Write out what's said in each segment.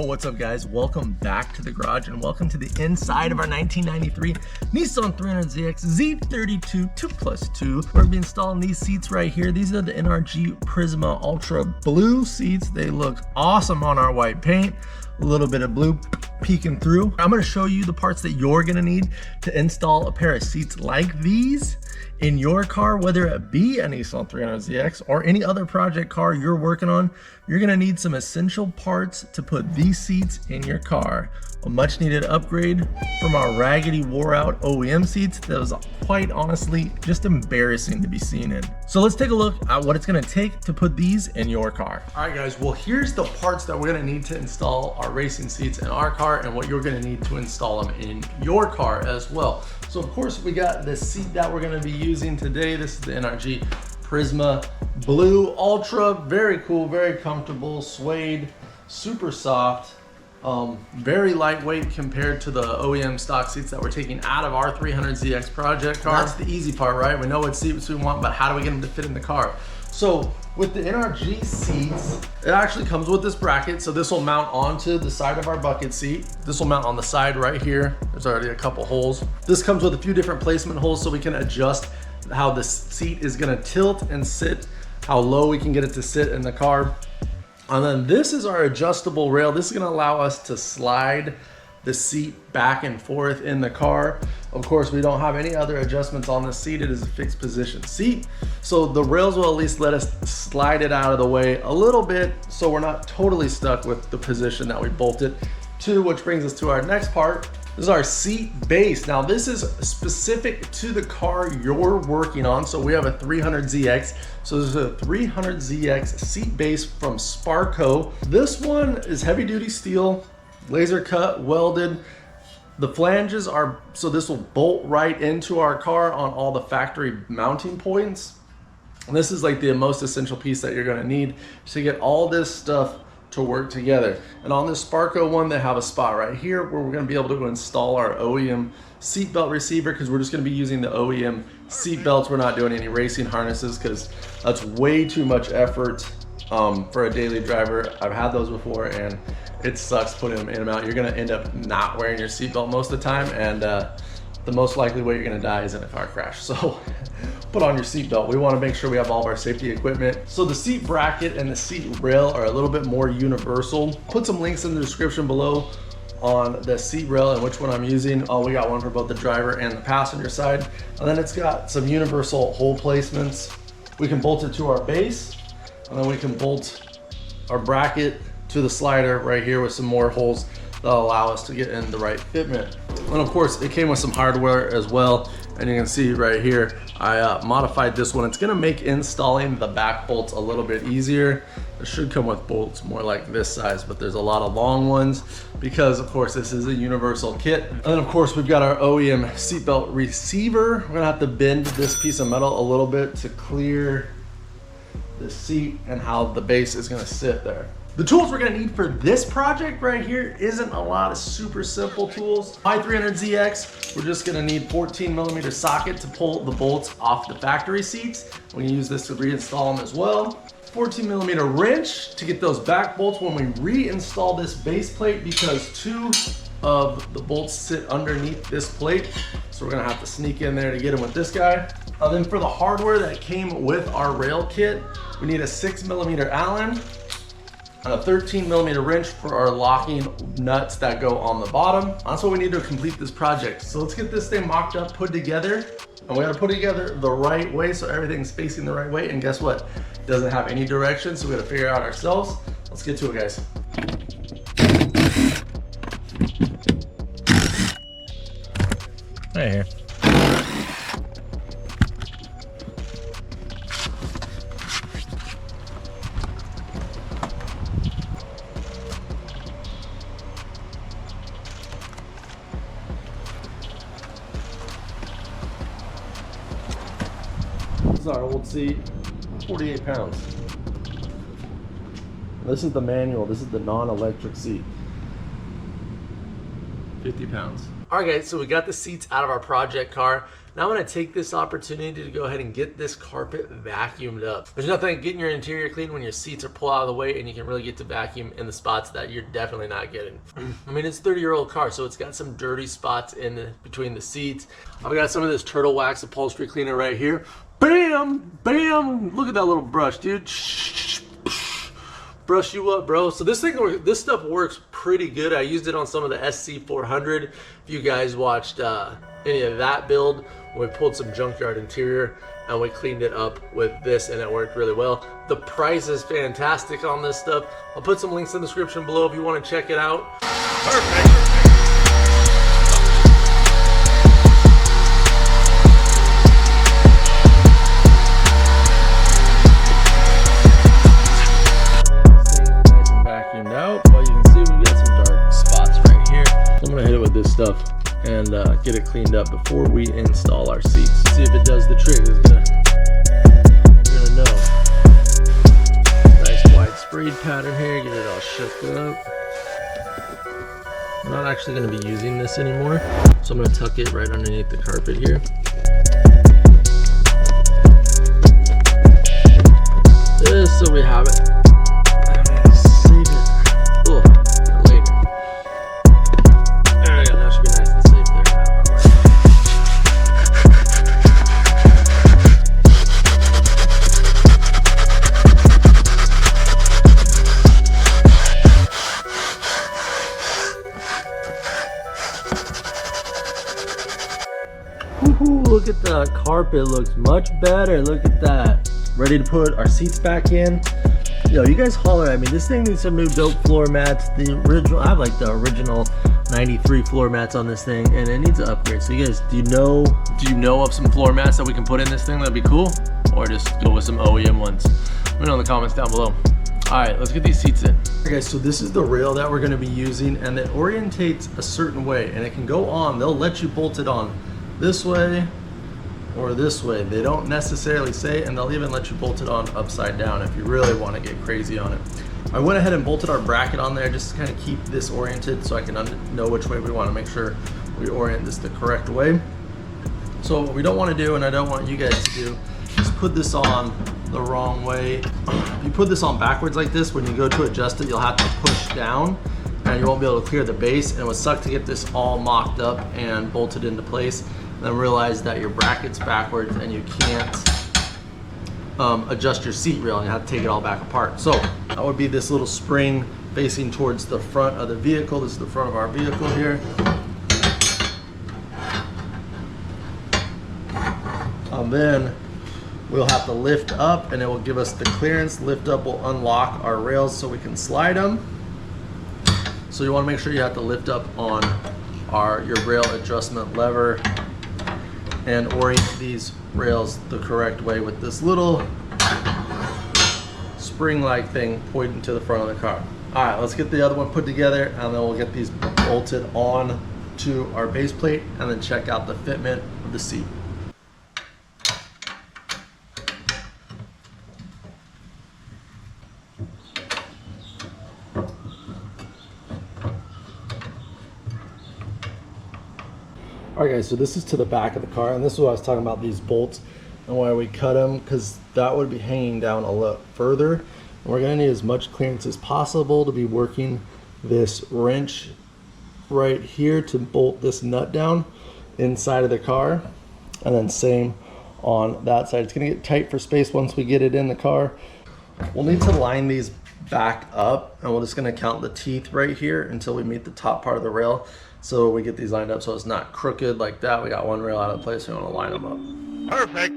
what's up guys? Welcome back to the garage and welcome to the inside of our 1993 Nissan 300ZX Z32 2+2. We're gonna be installing these seats right here. These are the NRG Prisma Ultra blue seats. They look awesome on our white paint. A little bit of blue peeking through. I'm gonna show you the parts that you're gonna need to install a pair of seats like these in your car, whether it be a Nissan 300ZX or any other project car you're working on. You're gonna need some essential parts to put these seats in your car. A much needed upgrade from our raggedy wore out OEM seats that was quite honestly just embarrassing to be seen in. So let's take a look at what it's gonna take to put these in your car. All right guys, well here's the parts that we're gonna need to install our racing seats in our car and what you're gonna need to install them in your car as well. So of course we got the seat that we're gonna be using today. This is the NRG Prisma Blue Ultra. Very cool, very comfortable, suede, super soft. Very lightweight compared to the OEM stock seats that we're taking out of our 300ZX project car. That's the easy part, right? We know what seats we want, but how do we get them to fit in the car? So with the NRG seats, it actually comes with this bracket. So this will mount onto the side of our bucket seat. This will mount on the side right here. There's already a couple holes. This comes with a few different placement holes so we can adjust how the seat is gonna tilt and sit, how low we can get it to sit in the car. And then this is our adjustable rail. This is gonna allow us to slide the seat back and forth in the car. Of course, we don't have any other adjustments on this seat. It is a fixed position seat. So the rails will at least let us slide it out of the way a little bit so we're not totally stuck with the position that we bolted to, which brings us to our next part. This is our seat base. Now this is specific to the car you're working on. So we have a 300ZX. So this is a 300ZX seat base from Sparco. This one is heavy duty steel, laser cut, welded. The flanges are, so this will bolt right into our car on all the factory mounting points. And this is like the most essential piece that you're gonna need to get all this stuff to work together. And on this Sparco one, they have a spot right here where we're gonna be able to install our OEM seatbelt receiver, because we're just gonna be using the OEM seatbelts. We're not doing any racing harnesses because that's way too much effort for a daily driver. I've had those before and it sucks putting them in and out. You're gonna end up not wearing your seatbelt most of the time, and the most likely way you're gonna die is in a car crash. So put on your seatbelt. We wanna make sure we have all of our safety equipment. So the seat bracket and the seat rail are a little bit more universal. Put some links in the description below on the seat rail and which one I'm using. We got one for both the driver and the passenger side. And then it's got some universal hole placements. We can bolt it to our base, and then we can bolt our bracket to the slider right here with some more holes that'll allow us to get in the right fitment. And of course, it came with some hardware as well. And you can see right here, I modified this one. It's gonna make installing the back bolts a little bit easier. It should come with bolts more like this size, but there's a lot of long ones because of course this is a universal kit. And then of course we've got our OEM seatbelt receiver. We're gonna have to bend this piece of metal a little bit to clear the seat and how the base is gonna sit there. The tools we're gonna need for this project right here isn't a lot of super simple tools. My 300ZX, we're just gonna need 14mm socket to pull the bolts off the factory seats. We can use this to reinstall them as well. 14mm wrench to get those back bolts when we reinstall this base plate, because two of the bolts sit underneath this plate. So we're gonna have to sneak in there to get them with this guy. Then for the hardware that came with our rail kit, we need a 6mm Allen, and a 13mm wrench for our locking nuts that go on the bottom. That's what we need to complete this project. So let's get this thing mocked up, put together, and we gotta put it together the right way so everything's facing the right way. And guess what? It doesn't have any direction, so we gotta figure it out ourselves. Let's get to it, guys. Right here. This is our old seat, 48 pounds. This is the manual, this is the non-electric seat. 50 pounds. All right guys, so we got the seats out of our project car. Now I'm gonna take this opportunity to go ahead and get this carpet vacuumed up. There's nothing like getting your interior clean when your seats are pulled out of the way and you can really get to vacuum in the spots that you're definitely not getting. I mean, it's a 30-year-old car, so it's got some dirty spots in between the seats. I've got some of this turtle wax upholstery cleaner right here. Bam, bam, look at that little brush, dude. Brush you up, bro. So this stuff works pretty good. I used it on some of the SC400. If you guys watched any of that build, we pulled some junkyard interior and we cleaned it up with this, and it worked really well. The price is fantastic on this stuff. I'll put some links in the description below if you want to check it out. Perfect. Vacuumed out, but you can see we got some dark spots right here. So I'm gonna hit it with this stuff and get it cleaned up before we install our seats. See if it does the trick. You're gonna know. Nice wide sprayed pattern here. Get it all shook up. I'm not actually gonna be using this anymore, so I'm gonna tuck it right underneath the carpet here. Just so we have it. Look at the carpet, looks much better. Look at that. Ready to put our seats back in. Yo, you guys holler at me. This thing needs some new dope floor mats. The original, I have like the original 93 floor mats on this thing, and it needs an upgrade. So you guys, do you know of some floor mats that we can put in this thing that'd be cool? Or just go with some OEM ones? Let me know in the comments down below. All right, let's get these seats in. Okay, guys, so this is the rail that we're gonna be using, and it orientates a certain way, and it can go on. They'll let you bolt it on this way or this way. They don't necessarily say, and they'll even let you bolt it on upside down if you really want to get crazy on it. I went ahead and bolted our bracket on there just to kind of keep this oriented so I can know which way we want to make sure we orient this the correct way. So what we don't want to do, and I don't want you guys to do, is put this on the wrong way. If you put this on backwards like this, when you go to adjust it, you'll have to push down and you won't be able to clear the base, and it would suck to get this all mocked up and bolted into place and then realize that your bracket's backwards and you can't adjust your seat rail and you have to take it all back apart. So that would be this little spring facing towards the front of the vehicle. This is the front of our vehicle here. And then we'll have to lift up and it will give us the clearance. Lift up will unlock our rails so we can slide them. So you want to make sure you have to lift up on your rail adjustment lever and orient these rails the correct way with this little spring-like thing pointing to the front of the car. All right, let's get the other one put together and then we'll get these bolted on to our base plate and then check out the fitment of the seat. Alright guys, so this is to the back of the car, and this is what I was talking about, these bolts and why we cut them, because that would be hanging down a lot further. And we're going to need as much clearance as possible to be working this wrench right here to bolt this nut down inside of the car, and then same on that side. It's going to get tight for space once we get it in the car. We'll need to line these back up, and we're just going to count the teeth right here until we meet the top part of the rail. So we get these lined up so it's not crooked like that. We got one rail out of place, we want to line them up. Perfect.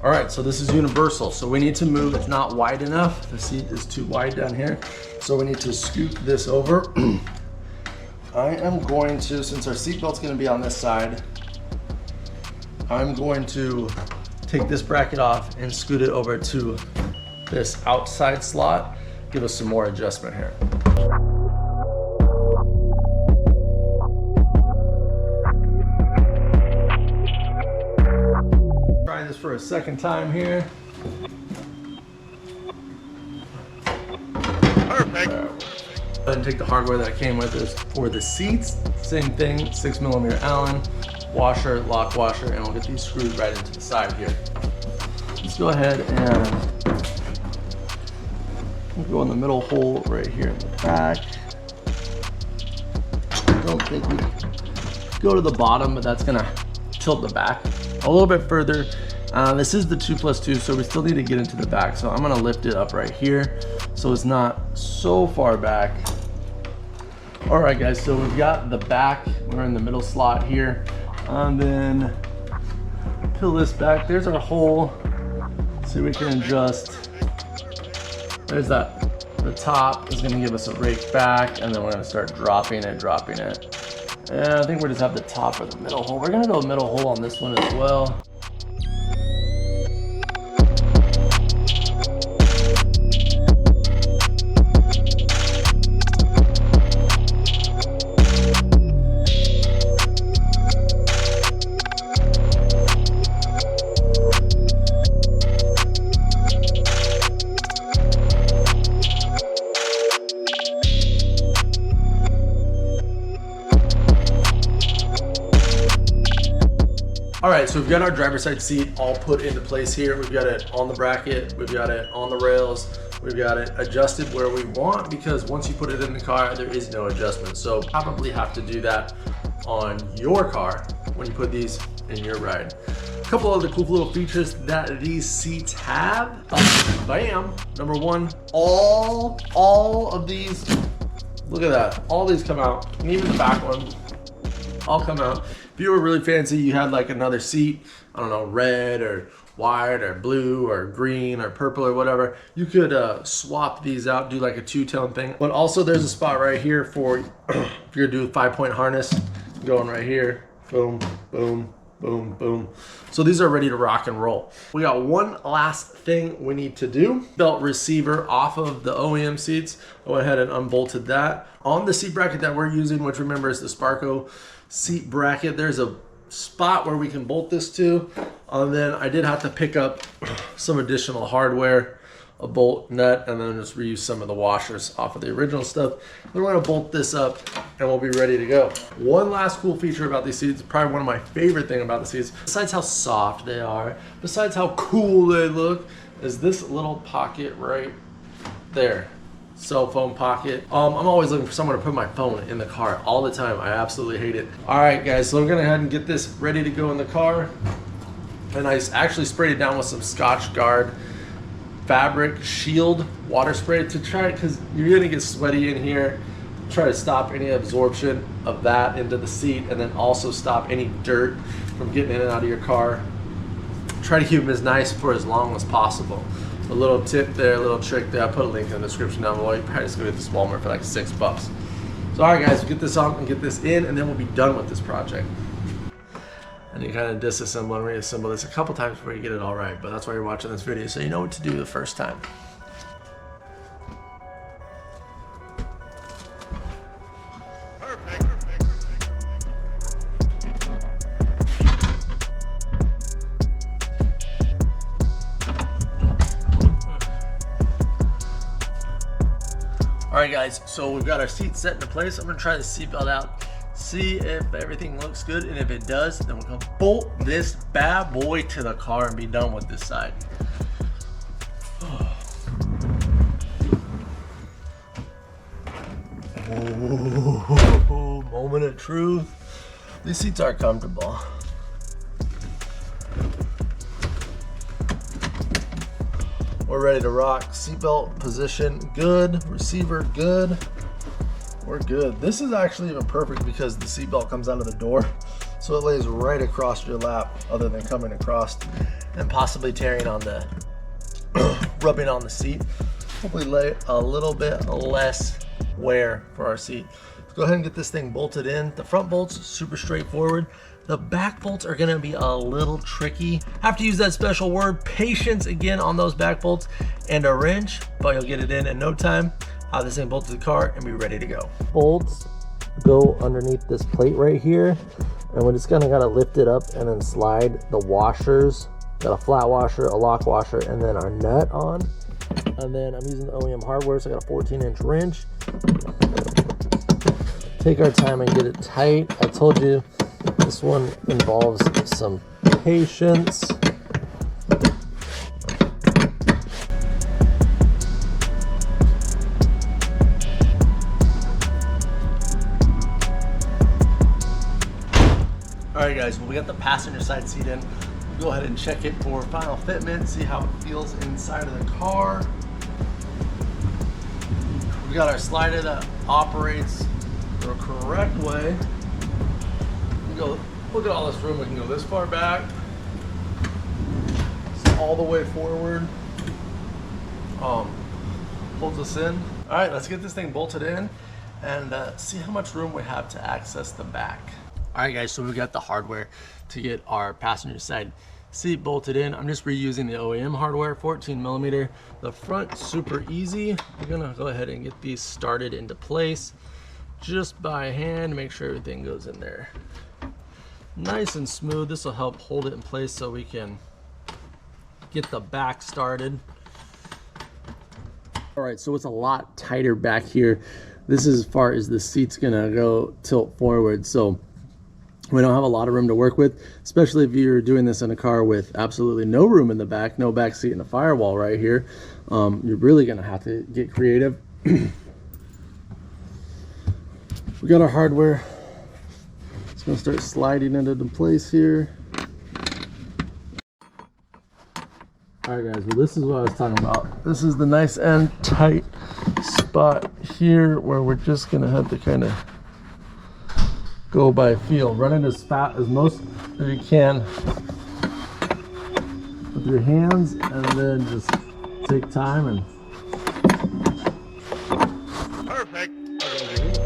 All right, so this is universal. So we need to move, it's not wide enough. The seat is too wide down here. So we need to scoot this over. I am going to, since our seat belt's gonna be on this side, I'm going to take this bracket off and scoot it over to this outside slot, give us some more adjustment here. Trying this for a second time here. Perfect. Go ahead and take the hardware that came with this for the seats. Same thing, 6mm Allen, washer, lock washer, and we'll get these screwed right into the side here. Let's go ahead and go in the middle hole right here in the back. Don't think we go to the bottom, but that's gonna tilt the back a little bit further. This is the 2+2, so we still need to get into the back. So I'm gonna lift it up right here so it's not so far back. All right, guys, so we've got the back. We're in the middle slot here. And then peel this back. There's our hole. So we can adjust. There's that. The top is gonna give us a rake back, and then we're gonna start dropping it. And I think we just have the top or the middle hole. We're gonna go middle hole on this one as well. All right, so we've got our driver's side seat all put into place here. We've got it on the bracket, we've got it on the rails, we've got it adjusted where we want, because once you put it in the car, there is no adjustment. So probably have to do that on your car when you put these in your ride. A couple other cool little features that these seats have. Bam, number one, all of these, look at that, all these come out, and even the back one, all come out. If you were really fancy, you had like another seat, I don't know, red or white or blue or green or purple or whatever, you could swap these out, do like a two-tone thing. But also there's a spot right here for if you're gonna do a 5-point harness, going right here, boom, boom, boom, boom. So these are ready to rock and roll. We got one last thing we need to do. Belt receiver off of the OEM seats. I went ahead and unbolted that. On the seat bracket that we're using, which remember is the Sparco seat bracket, there's a spot where we can bolt this to. And then I did have to pick up some additional hardware, a bolt nut, and then just reuse some of the washers off of the original stuff. We're gonna bolt this up and we'll be ready to go. One last cool feature about these seats, probably one of my favorite thing about the seats, besides how soft they are, besides how cool they look, is this little pocket right there. Cell phone pocket. I'm always looking for someone to put my phone in the car all the time. I absolutely hate it. All right, guys, so we're gonna go ahead and get this ready to go in the car. And I actually sprayed it down with some Scotch Guard fabric shield water spray to try it, because you're gonna get sweaty in here. Try to stop any absorption of that into the seat, and then also stop any dirt from getting in and out of your car. Try to keep them as nice for as long as possible. A little tip there, a little trick there. I put a link in the description down below. You probably just go get this Walmart for like $6. So all right, guys, we'll get this on and get this in, and then we'll be done with this project. And you kind of disassemble and reassemble this a couple times before you get it all right. But that's why you're watching this video, so you know what to do the first time. All right, guys, so we've got our seat set into place. I'm gonna try the seatbelt out, see if everything looks good, and if it does, then we're gonna bolt this bad boy to the car and be done with this side. Oh, moment of truth. These seats are comfortable. We're ready to rock. Seatbelt position good, receiver good. We're good. This is actually even perfect because the seatbelt comes out of the door, so it lays right across your lap, other than coming across and possibly tearing on the, rubbing on the seat. Hopefully lay a little bit less wear for our seat. Let's go ahead and get this thing bolted in. The front bolt's super straightforward. The back bolts are gonna be a little tricky. Have to use that special word, patience again on those back bolts, and a wrench, but you'll get it in no time. Have this thing bolted to the car and be ready to go. Bolts go underneath this plate right here, and we just kind of gotta lift it up and then slide the washers. Got a flat washer, a lock washer, and then our nut on. And then I'm using the OEM hardware, so I got a 14-inch wrench. Take our time and get it tight. I told you this one involves some patience. All right, guys, well, we got the passenger side seat in. Go ahead and check it for final fitment, see how it feels inside of the car. We got our slider that operates the correct way. We go, look at all this room. We can go this far back, all the way forward. Bolts us in. All right, let's get this thing bolted in and see how much room we have to access the back. All right, guys, so we got the hardware to get our passenger side seat bolted in. I'm just reusing the OEM hardware, 14mm. The front, super easy. We're gonna go ahead and get these started into place just by hand, make sure everything goes in there nice and smooth. This will help hold it in place so we can get the back started. All right, so it's a lot tighter back here. This is as far as the seat's gonna go tilt forward, so we don't have a lot of room to work with, especially if you're doing this in a car with absolutely no room in the back, no back seat and a firewall right here. You're really gonna have to get creative. We got our hardware. It's gonna start sliding into the place here. All right, guys, well, this is what I was talking about. This is the nice and tight spot here where we're just gonna have to kind of go by feel. Run it as fast as most as you can with your hands, and then just take time and perfect.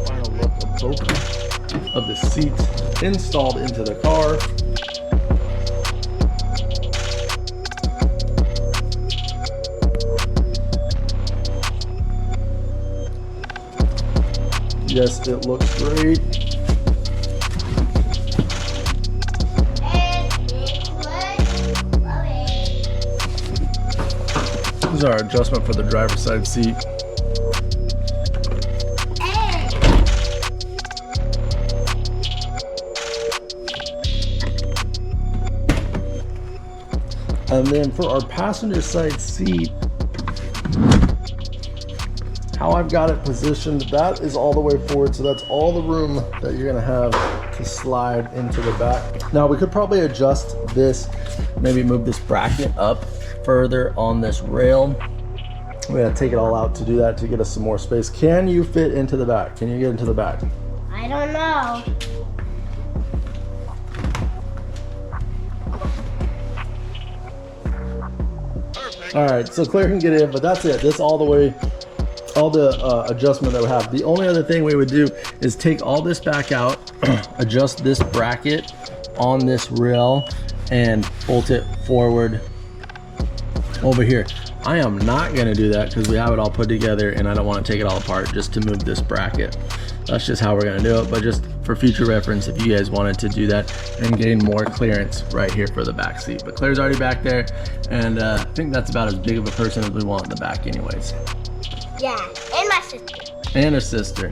Final look of both of the seats installed into the car. Yes, it looks great. This is our adjustment for the driver's side seat. And then for our passenger side seat, how I've got it positioned, that is all the way forward, so that's all the room that you're gonna have to slide into the back. Now we could probably adjust this, maybe move this bracket up further on this rail. We gotta take it all out to do that to get us some more space. Can you fit into the back? Can you get into the back? I don't know. Perfect. All right, so Claire can get in, but that's it. This all the way, all the adjustment that we have. The only other thing we would do is take all this back out, adjust this bracket on this rail, and bolt it forward over here. I am not gonna do that because we have it all put together and I don't want to take it all apart just to move this bracket. That's just how we're gonna do it, but just for future reference, if you guys wanted to do that and gain more clearance right here for the back seat. But Claire's already back there, and I think that's about as big of a person as we want in the back anyways. Yeah, and my sister. And her sister.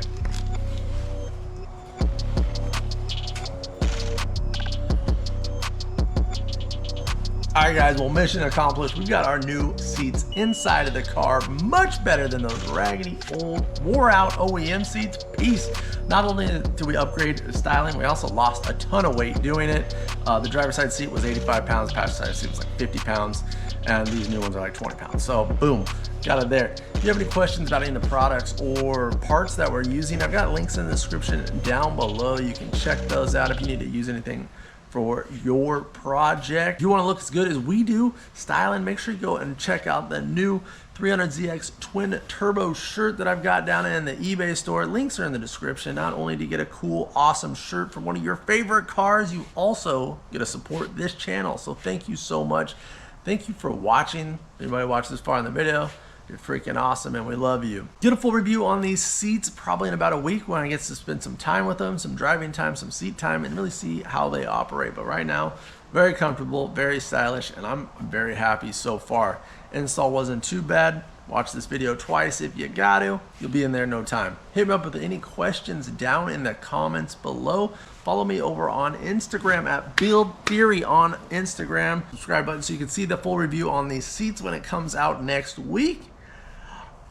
All right, guys, well, mission accomplished. We've got our new seats inside of the car, much better than those raggedy, old, wore-out OEM seats. Peace. Not only did we upgrade the styling, we also lost a ton of weight doing it. The driver's side seat was 85 pounds, passenger side seat was like 50 pounds, and these new ones are like 20 pounds. So, boom, got it there. If you have any questions about any of the products or parts that we're using, I've got links in the description down below. You can check those out if you need to use anything for your project. If you want to look as good as we do styling, make sure you go and check out the new 300ZX twin turbo shirt that I've got down in the eBay store. Links are in the description. Not only do you get a cool, awesome shirt from one of your favorite cars, you also get to support this channel. So thank you so much. Thank you for watching. Anybody watch this far in the video, you're freaking awesome and we love you. Get a full review on these seats probably in about a week when I get to spend some time with them, some driving time, some seat time, and really see how they operate. But right now, very comfortable, very stylish, and I'm very happy so far. Install wasn't too bad. Watch this video twice if you got to. You'll be in there in no time. Hit me up with any questions down in the comments below. Follow me over on Instagram at Build Theory on Instagram. Subscribe button so you can see the full review on these seats when it comes out next week.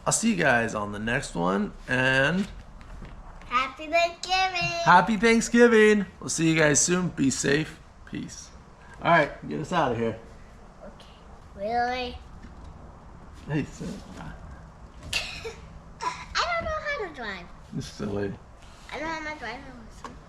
I'll see you guys on the next one, and Happy Thanksgiving. Happy Thanksgiving. We'll see you guys soon. Be safe. Peace. All right, get us out of here. Okay. Really? Hey, sit. I don't know how to drive. You're silly. I don't have my driver's license.